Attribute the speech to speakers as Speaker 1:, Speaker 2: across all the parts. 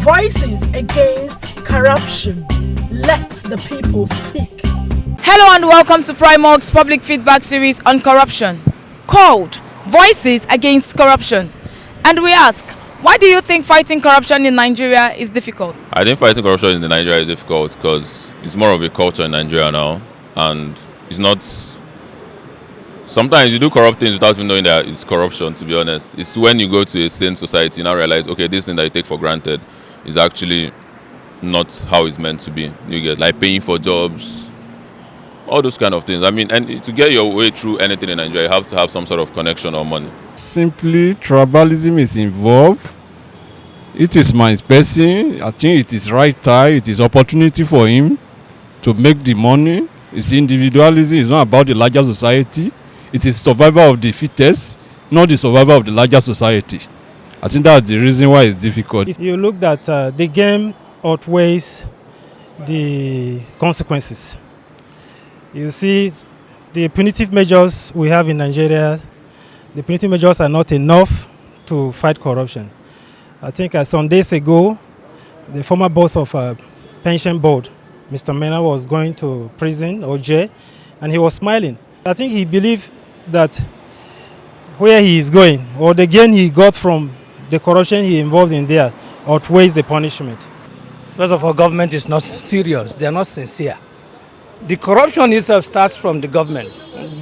Speaker 1: Voices against corruption. Let the people speak.
Speaker 2: Hello and welcome to Primorg's public feedback series on corruption, called Voices Against Corruption. And we ask, why do you think fighting corruption in Nigeria is difficult?
Speaker 3: I think fighting corruption in Nigeria is difficult because it's more of a culture in Nigeria now, and it's not. Sometimes you do corrupt things without even knowing that it's corruption, to be honest. It's when you go to a sane society, you now realize, okay, this thing that you take for granted is actually not how it's meant to be. You get, like, paying for jobs, all those kind of things. I mean, and to get your way through anything in Nigeria, you have to have some sort of connection or money.
Speaker 4: Simply, tribalism is involved. It is my person. I think it is right time. It is opportunity for him to make the money. It's individualism. It's not about the larger society. It is survival of the fittest, not the survival of the larger society. I think that's the reason why it's difficult.
Speaker 5: You look at the game outweighs the consequences. You see, the punitive measures we have in Nigeria, the punitive measures are not enough to fight corruption. I think some days ago, the former boss of pension board, Mr. Mena, was going to prison or jail, and he was smiling. I think he believed that where he is going, or the gain he got from the corruption he involved in there, outweighs the punishment.
Speaker 6: First of all, government is not serious. They are not sincere. The corruption itself starts from the government.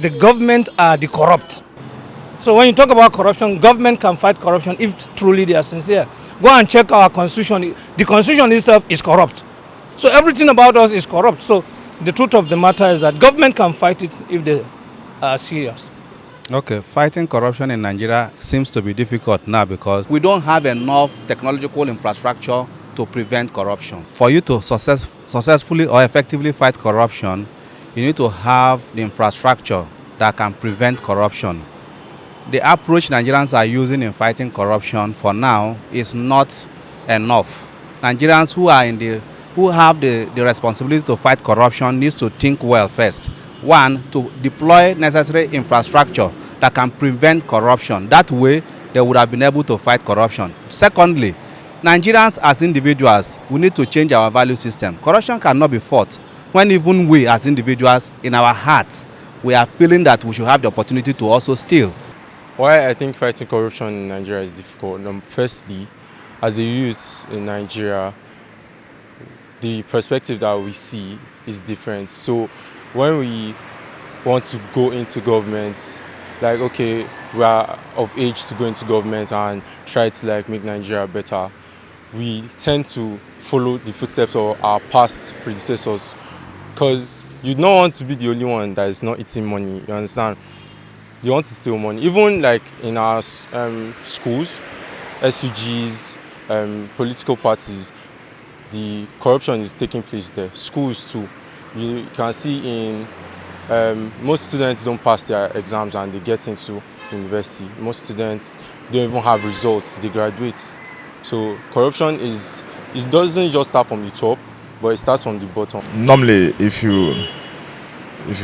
Speaker 6: The government are the corrupt. So when you talk about corruption, government can fight corruption if truly they are sincere. Go and check our constitution. The constitution itself is corrupt. So everything about us is corrupt. So the truth of the matter is that government can fight it if they are serious.
Speaker 7: Okay, fighting corruption in Nigeria seems to be difficult now because we don't have enough technological infrastructure to prevent corruption. For you to successfully or effectively fight corruption, you need to have the infrastructure that can prevent corruption. The approach Nigerians are using in fighting corruption for now is not enough. Nigerians who have the responsibility to fight corruption needs to think well first. One, to deploy necessary infrastructure that can prevent corruption. That way, they would have been able to fight corruption. Secondly, Nigerians as individuals, we need to change our value system. Corruption cannot be fought when even we as individuals, in our hearts, we are feeling that we should have the opportunity to also steal.
Speaker 8: Why I think fighting corruption in Nigeria is difficult. Firstly, as a youth in Nigeria, the perspective that we see is different. So when we want to go into government, like, okay, we are of age to go into government and try to make Nigeria better, we tend to follow the footsteps of our past predecessors, because you don't want to be the only one that is not eating money, you understand? You want to steal money. Even in our schools, SUGs, political parties, the corruption is taking place there. Schools too. You can see in most students don't pass their exams and they get into university. Most students don't even have results, they graduate. So corruption it doesn't just start from the top, but it starts from the bottom.
Speaker 9: Normally, if you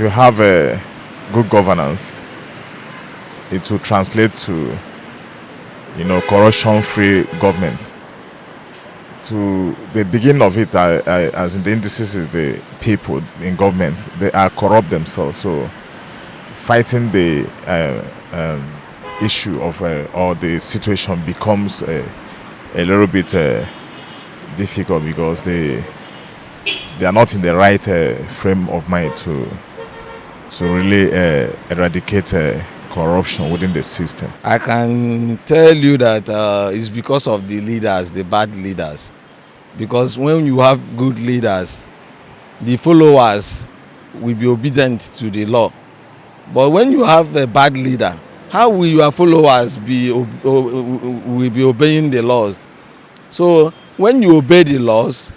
Speaker 9: have a good governance, it will translate to corruption-free government. To the beginning of it, as in the indices, is the people in government, they are corrupt themselves. So fighting the issue of or the situation becomes a little bit difficult because they are not in the right frame of mind to really eradicate corruption within the system.
Speaker 10: I can tell you that it's because of the leaders, the bad leaders. Because when you have good leaders, the followers will be obedient to the law. But when you have a bad leader, how will your followers will be obeying the laws? So when you obey the laws,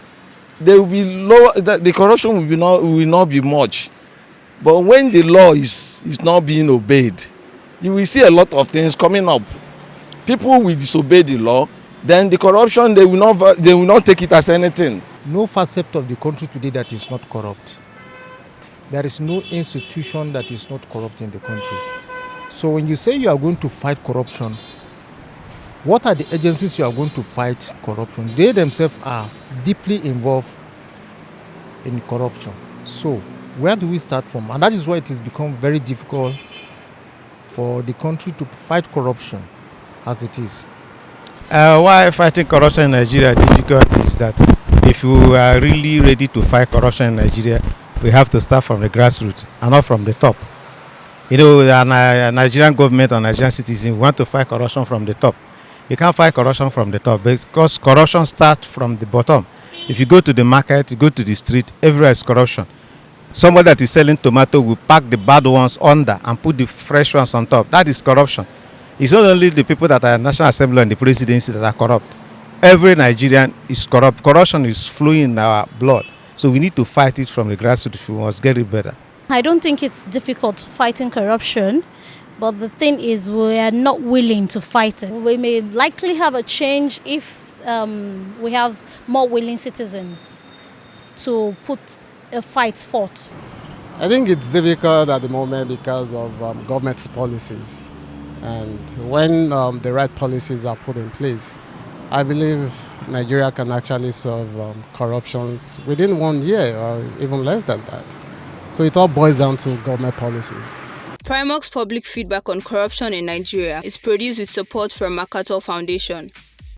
Speaker 10: there will be the corruption will not be much. But when the law is not being obeyed, you will see a lot of things coming up. People will disobey the law, then the corruption, they will not take it as anything.
Speaker 11: No facet of the country today that is not corrupt. There is no institution that is not corrupt in the country. So when you say you are going to fight corruption, What are the agencies you are going to fight corruption? They themselves are deeply involved in corruption. So where do we start from? And that is why it has become very difficult for the country to fight corruption as it is.
Speaker 5: Why fighting corruption in Nigeria is difficult is that if you are really ready to fight corruption in Nigeria, we have to start from the grassroots and not from the top. You know, the Nigerian government or Nigerian citizens want to fight corruption from the top. You can't fight corruption from the top because corruption starts from the bottom. If you go to the market, you go to the street, everywhere is corruption. Somebody that is selling tomato will pack the bad ones under and put the fresh ones on top. That is corruption. It's not only the people that are in National Assembly and the presidency that are corrupt. Every Nigerian is corrupt. Corruption is flowing in our blood. So we need to fight it from the grassroots if we must get it better.
Speaker 12: I don't think it's difficult fighting corruption, but the thing is we are not willing to fight it. We may likely have a change if we have more willing citizens to put a fight forth.
Speaker 13: I think it's difficult at the moment because of government's policies. And when the right policies are put in place, I believe Nigeria can actually solve corruptions within 1 year or even less than that. So it all boils down to government policies.
Speaker 14: Primark's public feedback on corruption in Nigeria is produced with support from MacArthur Foundation.